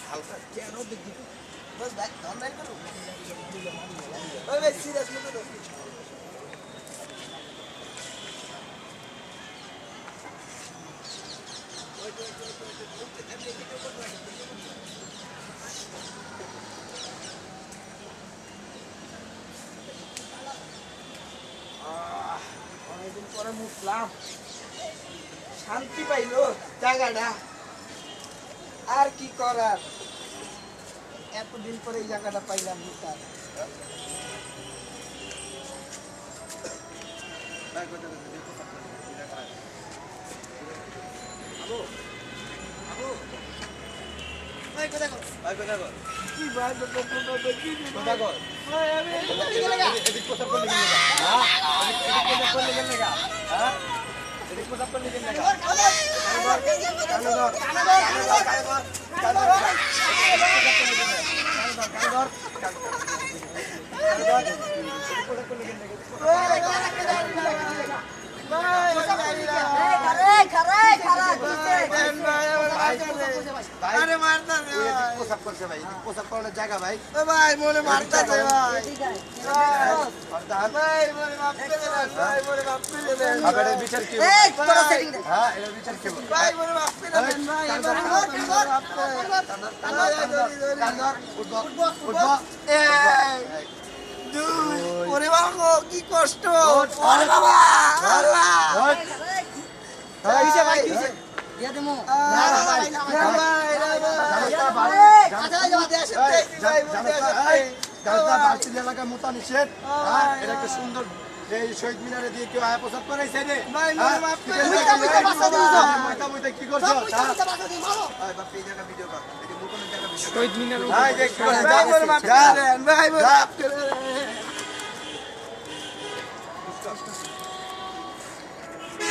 হালকা কেন দেখি বস ব্যাক ডাউন রাইট করো ওই ভাই সিরিয়াস মতো দাও অনেকদিন পরে মুছলাম শান্তি পাইলো জায়গাটা আর কি করার এতদিন পরে এই জায়গাটা পাইলাম মুতার কি ভাই জায়গা ভাই ভাই মনে মারতে বিচার কি বিচার কি ভাই মনে মারতে ওরে বাবা কি কষ্ট ওরে বাবা ভাই দিয়া দেমু না ভাই এলাকা মোতা নিষেধ এটা একটা সুন্দর এই শহীদ মিনারে দিয়ে কেউ আয়া প্রসাদ করাইছে রে কি করছো শহীদ মিনার